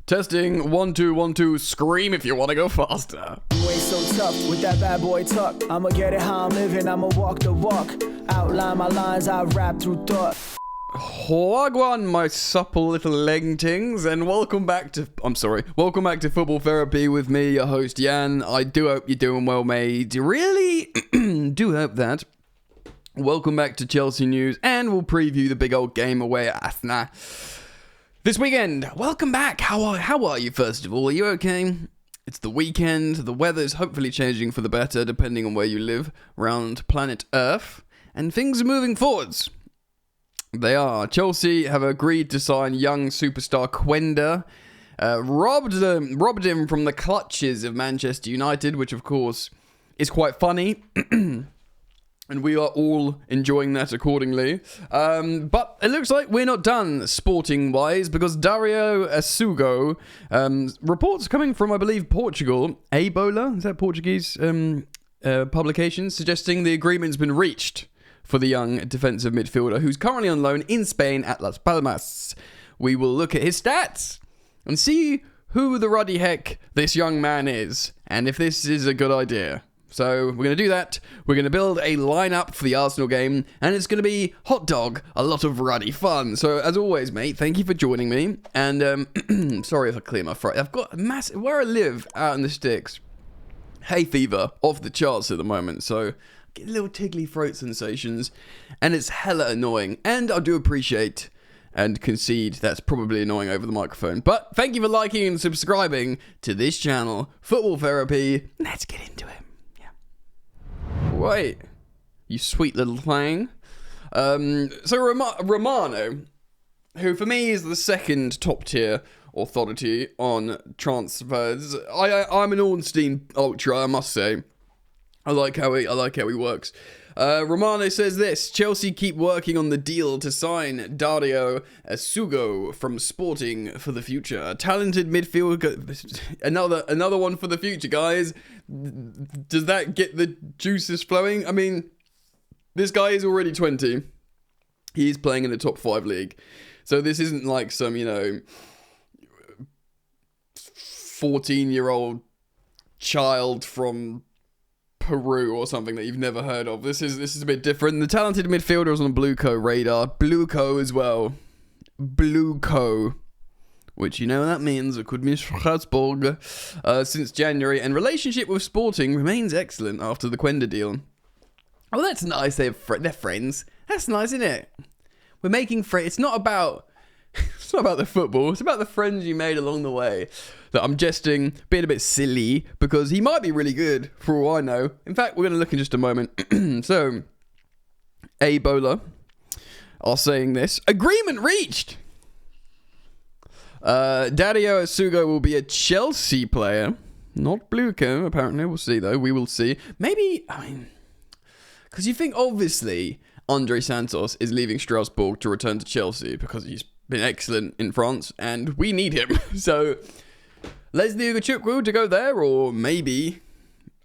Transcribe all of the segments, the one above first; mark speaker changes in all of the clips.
Speaker 1: Testing, 1 2 1 2. Scream if you want to go faster.
Speaker 2: You ain't so tough with that bad boy talk. I'ma get it how I'm living, I'ma walk the walk. Outline my lines, I rap through thought.
Speaker 1: Wagwan, my supple little leggings, and welcome back to Football Therapy with me, your host Jan. I do hope you're doing well, mate. Really do hope that. Welcome back to Chelsea News, and we'll preview the big old game away at Arsenal this weekend. Welcome back. How are you, first of all? Are you okay? It's the weekend. The weather's hopefully changing for the better, depending on where you live around planet Earth, and things are moving forwards. They are. Chelsea have agreed to sign young superstar Quenda. Robbed him from the clutches of Manchester United, which of course is quite funny. And we are all enjoying that accordingly. But it looks like we're not done sporting-wise, because Dario Essugo, reports coming from, I believe, Portugal. Ebola, is that Portuguese publication, suggesting the agreement's been reached for the young defensive midfielder who's currently on loan in Spain at Las Palmas. We will look at his stats and see who the ruddy heck this young man is, and if this is a good idea. So we're going to do that. We're going to build a lineup for the Arsenal game, and it's going to be hot dog, a lot of ruddy fun. So as always, mate, thank you for joining me. And sorry if I clear my throat. I've got a massive, where I live out in the sticks, hay fever off the charts at the moment. So get little tickly throat sensations, and it's hella annoying. And I do appreciate and concede that's probably annoying over the microphone. But thank you for liking and subscribing to this channel, Football Therapy. Let's get into it. Right, you sweet little thing. So Romano, who for me is the second top tier authority on transfers. I'm an Ornstein ultra, I must say. I like how he works. Romano says this: Chelsea keep working on the deal to sign Dario Essugo from Sporting for the future. A talented midfielder. Another one for the future, guys. Does that get the juices flowing? I mean, this guy is already 20. He's playing in the top 5 league. So this isn't like some, 14-year-old child from Peru or something that you've never heard of. This is a bit different. The talented midfielder is on Blueco radar. Blueco as well. Blueco, which you know what that means. It could mean Strasbourg. Since January, and relationship with Sporting remains excellent after the Quenda deal. Oh, that's nice. They're friends. That's nice, isn't it? We're making friends. It's not about the football. It's about the friends you made along the way. That I'm jesting, being a bit silly, because he might be really good, for all I know. In fact, we're going to look in just a moment. So, Ebola are saying this. Agreement reached! Dario Essugo will be a Chelsea player. Not Blueco, apparently. We'll see, though. We will see. Maybe, because you think, obviously, Andre Santos is leaving Strasbourg to return to Chelsea, because he's been excellent in France, and we need him. So, Leslie Ugachukwu to go there, or maybe,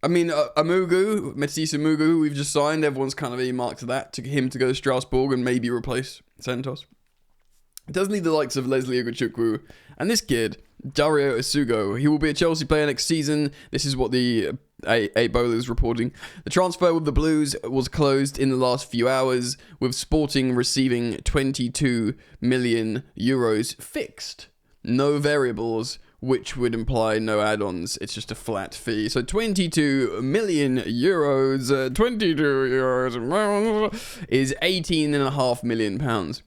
Speaker 1: Matisse Mugu, who we've just signed, everyone's kind of earmarked that, to him to go to Strasbourg and maybe replace Santos. It does need the likes of Leslie Ugachukwu, and this kid, Dario Essugo. He will be a Chelsea player next season. This is what the Ebola is reporting. The transfer with the Blues was closed in the last few hours, with Sporting receiving 22 million euros fixed. No variables, which would imply no add-ons. It's just a flat fee. So 22 million euros, 22 euros is 18.5 million pounds.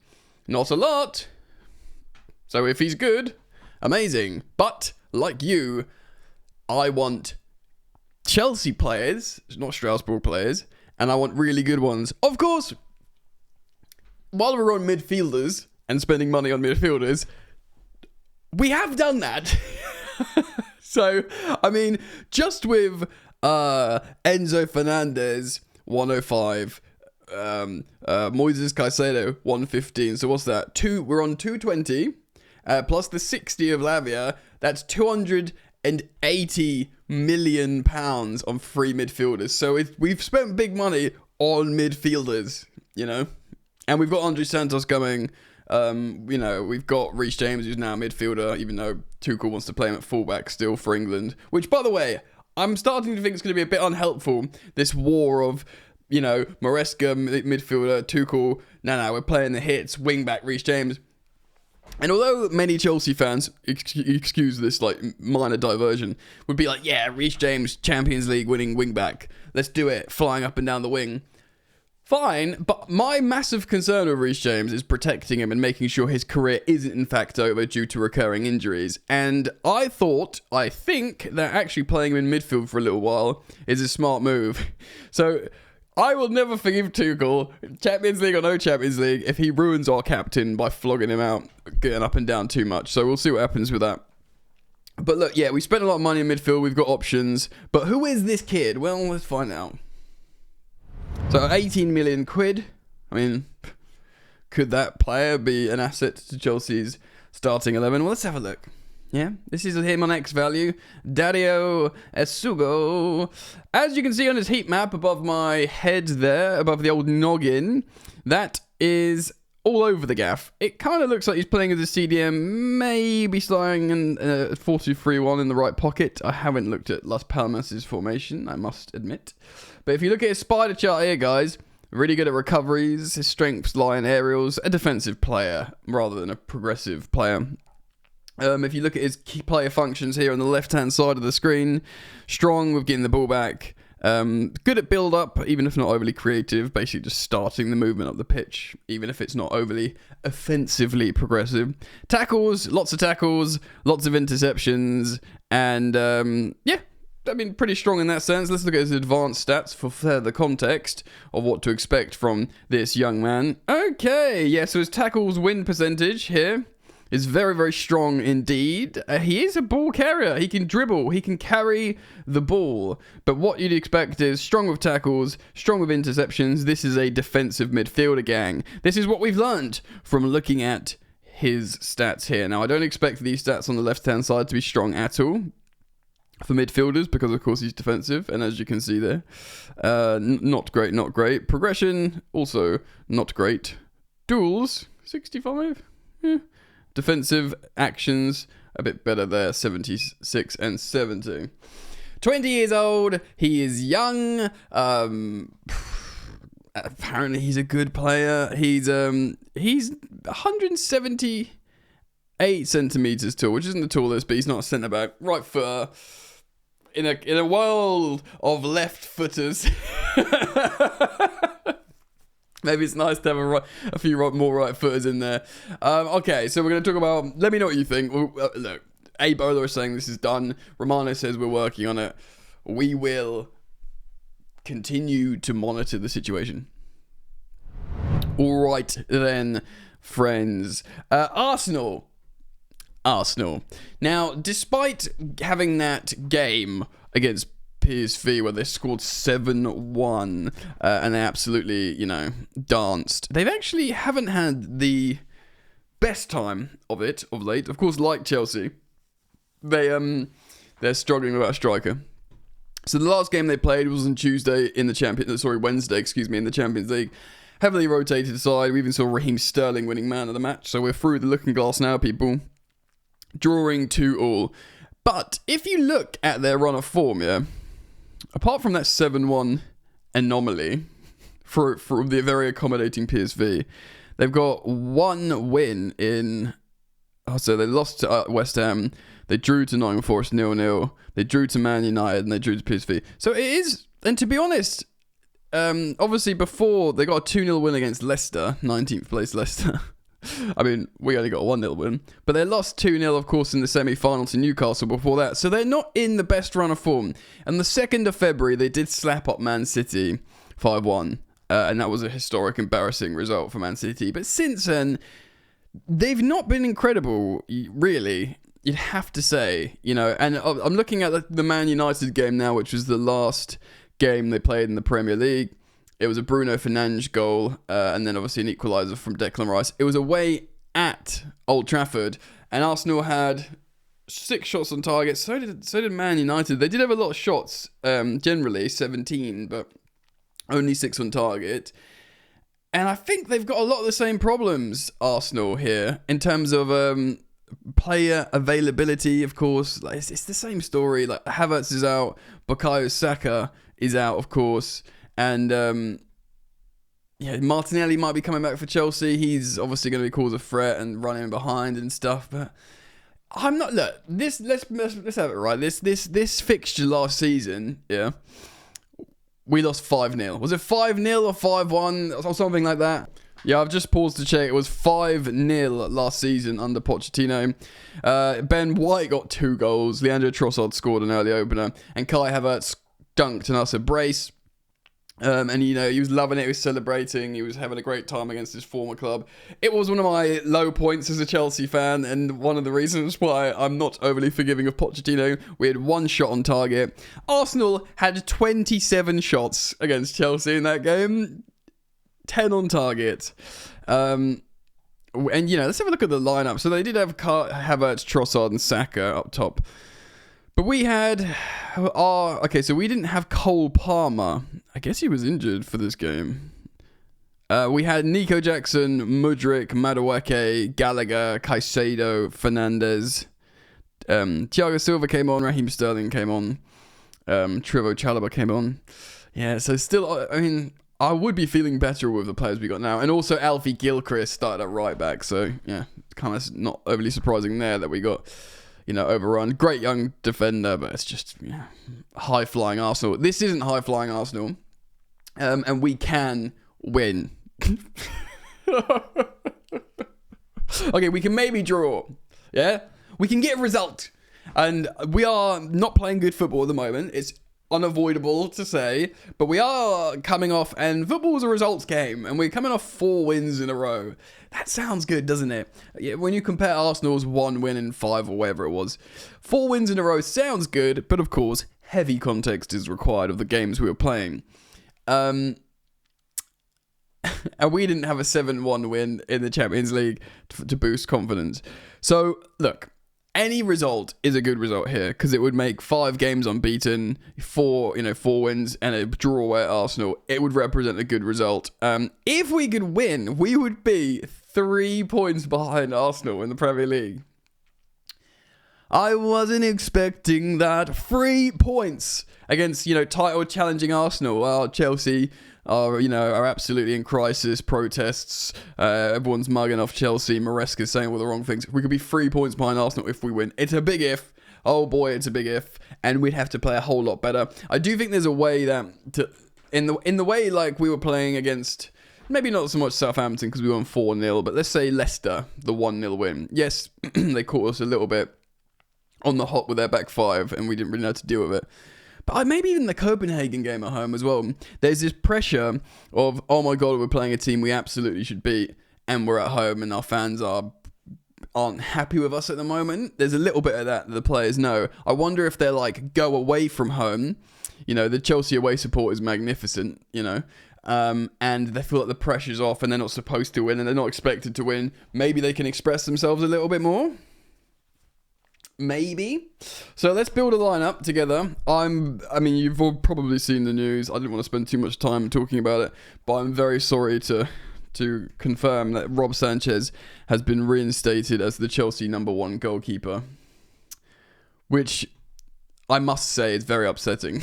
Speaker 1: Not a lot. So if he's good, amazing. But, like you, I want Chelsea players, not Strasbourg players, and I want really good ones. Of course, while we're on midfielders and spending money on midfielders, we have done that. So, just with Enzo Fernandez, 105, Moises Caicedo, 115. So what's that? We're on 220, plus the 60 of Lavia. That's 280 million pounds on free midfielders. So we've spent big money on midfielders, and we've got Andre Santos coming. We've got Reece James, who's now a midfielder, even though Tuchel wants to play him at fullback still for England. Which, by the way, I'm starting to think it's going to be a bit unhelpful, this war of, Maresca, midfielder, Tuchel. No, we're playing the hits, wing-back Reece James. And although many Chelsea fans, excuse this minor diversion, would be like, yeah, Reece James, Champions League winning wing-back. Let's do it, flying up and down the wing. Fine, but my massive concern with Reece James is protecting him and making sure his career isn't in fact over due to recurring injuries. And I think that actually playing him in midfield for a little while is a smart move. So I will never forgive Tuchel, Champions League or no Champions League, if he ruins our captain by flogging him out, getting up and down too much. So we'll see what happens with that. But look, yeah, we spent a lot of money in midfield, we've got options. But who is this kid? Well, let's find out. So 18 million quid. I mean, could that player be an asset to Chelsea's starting 11? Well, let's have a look. Yeah, this is him on X value. Dario Essugo. As you can see on his heat map above my head there, above the old noggin, that is all over the gaff. It kind of looks like he's playing as a CDM, maybe sliding in 4-2-3-1 in the right pocket. I haven't looked at Las Palmas' formation, I must admit. But if you look at his spider chart here, guys, really good at recoveries. His strengths lie in aerials. A defensive player rather than a progressive player. If you look at his key player functions here on the left-hand side of the screen, strong with getting the ball back. Good at build-up, even if not overly creative. Basically just starting the movement up the pitch, even if it's not overly offensively progressive. Tackles, lots of interceptions. And, yeah. I mean, pretty strong in that sense. Let's look at his advanced stats for further context of what to expect from this young man. Okay, yeah, so his tackles win percentage here is very, very strong indeed. He is a ball carrier. He can dribble. He can carry the ball. But what you'd expect is strong with tackles, strong with interceptions. This is a defensive midfielder gang. This is what we've learned from looking at his stats here. Now, I don't expect these stats on the left-hand side to be strong at all for midfielders, because of course he's defensive, and as you can see there, not great. Progression, also not great. Duels, 65. Yeah. Defensive actions, a bit better there, 76 and 70. 20 years old, he is young, apparently he's a good player. He's 178 centimeters tall, which isn't the tallest, but he's not a centre back. Right footer. In a world of left footers, maybe it's nice to have a few more right footers in there. Okay, so we're going to talk about. Let me know what you think. Look, Ebola is saying this is done. Romano says we're working on it. We will continue to monitor the situation. All right then, friends. Arsenal. Now, despite having that game against PSV where they scored 7-1 and they absolutely, danced, they actually haven't had the best time of it of late. Of course, like Chelsea, they're struggling without a striker. So the last game they played was on Wednesday, in the Champions League. Heavily rotated side. We even saw Raheem Sterling winning man of the match. So we're through the looking glass now, people. Drawing 2-2. But if you look at their run of form, yeah, apart from that 7-1 anomaly for the very accommodating PSV, they've got one win in. So they lost to West Ham, they drew to Nottingham Forest 0-0, they drew to Man United, and they drew to PSV. So it is, and to be honest, obviously before they got a 2-0 win against Leicester, 19th place Leicester. I mean, we only got a 1-0 win. But they lost 2-0, of course, in the semi-final to Newcastle before that. So they're not in the best run of form. And the 2nd of February, they did slap up Man City 5-1. And that was a historic, embarrassing result for Man City. But since then, they've not been incredible, really. You'd have to say, And I'm looking at the Man United game now, which was the last game they played in the Premier League. It was a Bruno Fernandes goal, and then obviously an equaliser from Declan Rice. It was away at Old Trafford, and Arsenal had 6 shots on target. So did Man United. They did have a lot of shots, generally 17, but only 6 on target. And I think they've got a lot of the same problems, Arsenal, here, in terms of player availability, of course. Like, it's the same story. Like, Havertz is out, Bukayo Saka is out, of course, and Martinelli might be coming back for Chelsea. He's obviously going to be cause a threat and running behind and stuff, but I'm not. Look, let's have it right. This fixture last season, yeah, we lost 5-0. Was it 5-0 or 5-1 or something like that? Yeah, I've just paused to check. It was 5-0 last season under Pochettino. Ben White got 2 goals. Leandro Trossard scored an early opener, and Kai Havertz dunked us a brace. And he was loving it. He was celebrating. He was having a great time against his former club. It was one of my low points as a Chelsea fan, and one of the reasons why I'm not overly forgiving of Pochettino. We had 1 shot on target. Arsenal had 27 shots against Chelsea in that game. 10 on target. And let's have a look at the lineup. So they did have Havertz, Trossard, and Saka up top. But we had so we didn't have Cole Palmer. I guess he was injured for this game. We had Nico Jackson, Mudryk, Madueke, Gallagher, Caicedo, Fernandes. Thiago Silva came on, Raheem Sterling came on, Trevoh Chalobah came on. Yeah, so still, I mean, I would be feeling better with the players we got now. And also Alfie Gilchrist started at right back, so yeah, kind of not overly surprising there that we got overrun. Great young defender, but it's just high-flying Arsenal. This isn't high-flying Arsenal, and we can win. Okay, we can maybe draw. Yeah? We can get a result. And we are not playing good football at the moment. It's unavoidable to say, but we are coming off, and football is a results game, and we're coming off 4 wins in a row. That sounds good, doesn't it? Yeah, when you compare Arsenal's 1 win in 5 or whatever it was, 4 wins in a row sounds good, but of course, heavy context is required of the games we were playing. And we didn't have a 7-1 win in the Champions League to boost confidence. So, look, any result is a good result here, because it would make 5 games unbeaten, 4 wins, and a draw at Arsenal. It would represent a good result. If we could win, we would be 3 points behind Arsenal in the Premier League. I wasn't expecting that. 3 points against, title challenging Arsenal. Well, Chelsea are absolutely in crisis, protests, everyone's mugging off Chelsea, Maresca's saying all the wrong things. We could be 3 points behind Arsenal if we win. It's a big if. Oh boy, it's a big if. And we'd have to play a whole lot better. I do think there's a way that, in the way like we were playing against, maybe not so much Southampton because we won 4-0, but let's say Leicester, the 1-0 win. Yes, they caught us a little bit on the hop with their back 5, and we didn't really know how to deal with it. But maybe even the Copenhagen game at home as well. There's this pressure of, oh my God, we're playing a team we absolutely should beat, and we're at home, and our fans aren't happy with us at the moment. There's a little bit of that the players know. I wonder if they're like, go away from home. The Chelsea away support is magnificent, and they feel like the pressure's off, and they're not supposed to win, and they're not expected to win. Maybe they can express themselves a little bit more. Maybe. So let's build a lineup together. You've all probably seen the news. I didn't want to spend too much time talking about it, but I'm very sorry to confirm that Rob Sanchez has been reinstated as the Chelsea number 1 goalkeeper, which I must say is very upsetting.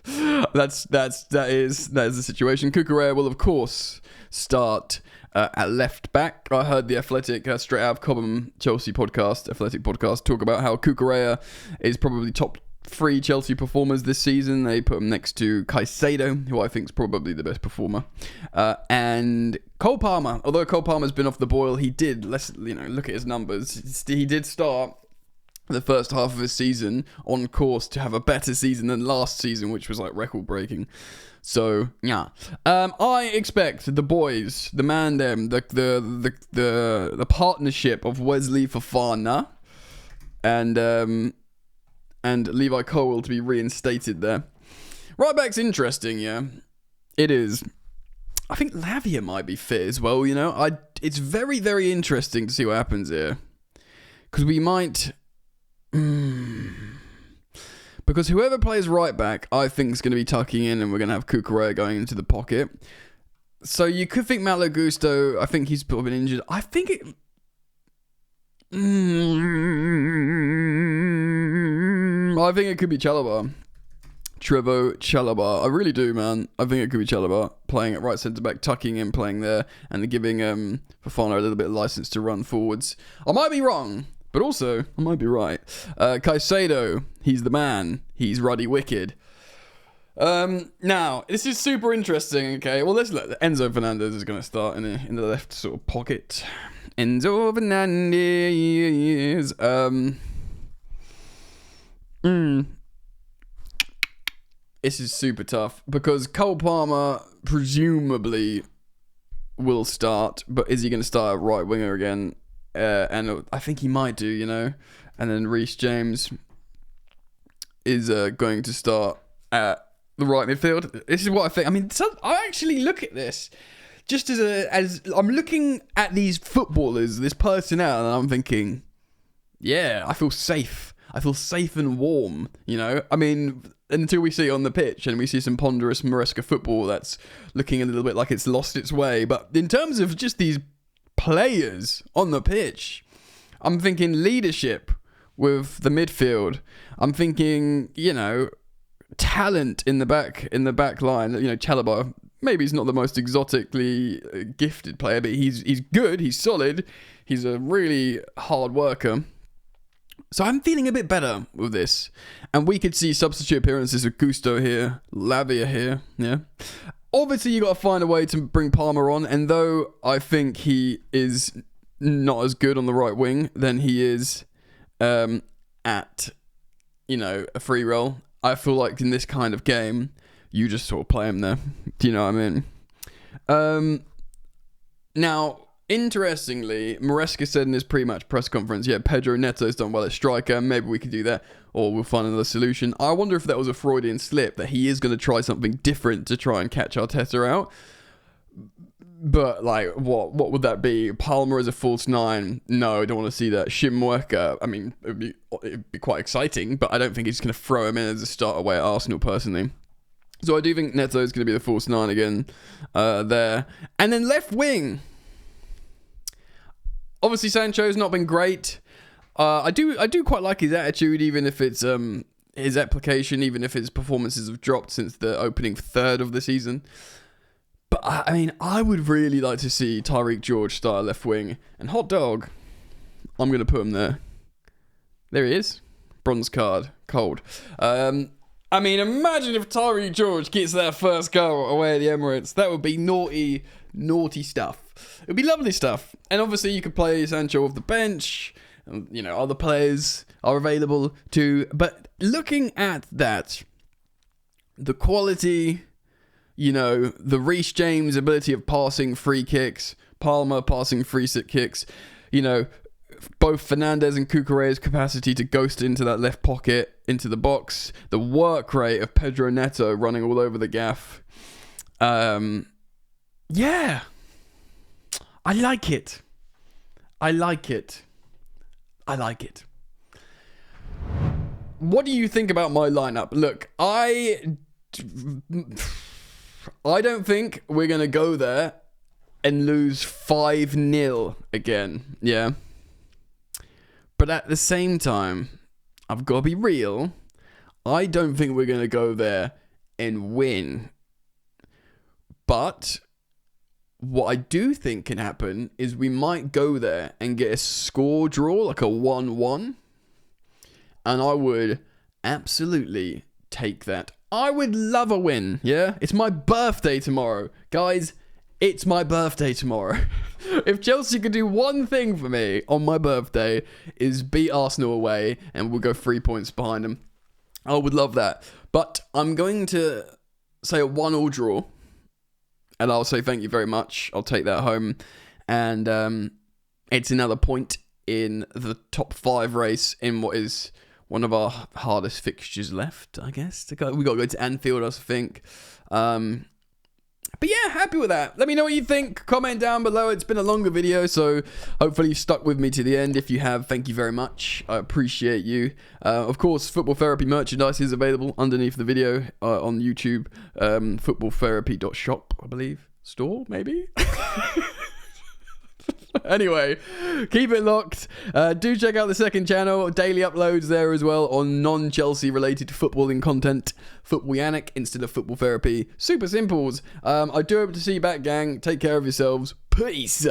Speaker 1: That is the situation. Cucurella will of course start at left back. I heard the Athletic straight out of Cobham Chelsea podcast, Athletic podcast, talk about how Cucurella is probably top 3 Chelsea performers this season. They put him next to Caicedo, who I think is probably the best performer, and Cole Palmer. Although Cole Palmer's been off the boil, he did. Look at his numbers. He did start the first half of his season on course to have a better season than last season, which was like record breaking. So yeah, I expect the boys, the partnership of Wesley Fofana and Levi Colwill to be reinstated there. Right back's interesting, yeah, it is. I think Lavia might be fit as well. It's very, very interesting to see what happens here, because we might. Because whoever plays right back, I think is going to be tucking in, and we're going to have Cucurella going into the pocket. So you could think Malo Gusto. I think he's been injured. I think it. I think it could be Chalobah. Trevo Chalobah. I really do, man. I think it could be Chalobah playing at right centre back, tucking in, playing there, and giving Fofana a little bit of license to run forwards. I might be wrong, but also I might be right. Caicedo, he's the man. He's ruddy wicked. Now this is super interesting. Okay, well let's look. Enzo Fernandez is going to start in the left sort of pocket. Enzo Fernandez. This is super tough because Cole Palmer presumably will start, but is he going to start at right winger again? And I think he might do, you know. And then Reece James is going to start at the right midfield. This is what I think. I mean, I actually look at this just as I'm looking at these footballers, this personnel, and I'm thinking, yeah, I feel safe. I feel safe and warm, you know? I mean, until we see it on the pitch and we see some ponderous Maresca football that's looking a little bit like it's lost its way. But in terms of just these players on the pitch, I'm thinking leadership with the midfield. I'm thinking, you know, talent in the back line. You know, Chalobah, maybe he's not the most exotically gifted player, but he's good, he's solid, he's a really hard worker. So I'm feeling a bit better with this. And we could see substitute appearances of Gusto here, Lavia here, yeah. Obviously, you got to find a way to bring Palmer on. And though I think he is not as good on the right wing than he is at, you know, a free role, I feel like in this kind of game, you just sort of play him there. Do you know what I mean? Now, interestingly, Maresca said in his pre-match press conference, yeah, Pedro Neto's done well at striker. Maybe we could do that, or we'll find another solution. I wonder if that was a Freudian slip, that he is going to try something different to try and catch Arteta out. But, like, what would that be? Palmer as a false nine? No, I don't want to see that. Shimweka, I mean, it'd be quite exciting, but I don't think he's going to throw him in as a start away at Arsenal, personally. So I do think Neto is going to be the false nine again there. And then left wing. Obviously, Sancho's not been great. I do quite like his attitude, even if it's his application, even if his performances have dropped since the opening third of the season. But I mean, I would really like to see Tyreek George start left wing. And hot dog, I'm going to put him there. There he is. Bronze card. Cold. I mean, imagine if Tyreek George gets that first goal away at the Emirates. That would be naughty stuff. It would be lovely stuff. And obviously you could play Sancho off the bench. You know, other players are available too. But looking at that, the quality, you know, the Reece James ability of passing free kicks, Palmer passing free kicks, you know, both Fernandez and Cucurella's capacity to ghost into that left pocket, into the box, the work rate of Pedro Neto running all over the gaff. Yeah. I like it. What do you think about my lineup? Look, I don't think we're going to go there and lose 5-0 again, yeah? But at the same time, I've got to be real. I don't think we're going to go there and win. But what I do think can happen is we might go there and get a score draw, like a 1-1. And I would absolutely take that. I would love a win, yeah? It's my birthday tomorrow. Guys, it's my birthday tomorrow. If Chelsea could do one thing for me on my birthday is beat Arsenal away and we'll go 3 points behind them, I would love that. But I'm going to say a 1-1 draw. And I'll say thank you very much. I'll take that home. And it's another point in the top 5 race in what is one of our hardest fixtures left, I guess. We got to go to Anfield, I think. But yeah, happy with that. Let me know what you think. Comment down below. It's been a longer video, so hopefully you've stuck with me to the end. If you have, thank you very much. I appreciate you. Of course, Football Therapy merchandise is available underneath the video on YouTube. Footballtherapy.shop, I believe. store, maybe? Anyway, keep it locked. Do check out the second channel. Daily uploads there as well on non-Chelsea related footballing content. Footballianic instead of football therapy. Super simples. I do hope to see you back, gang. Take care of yourselves. Peace.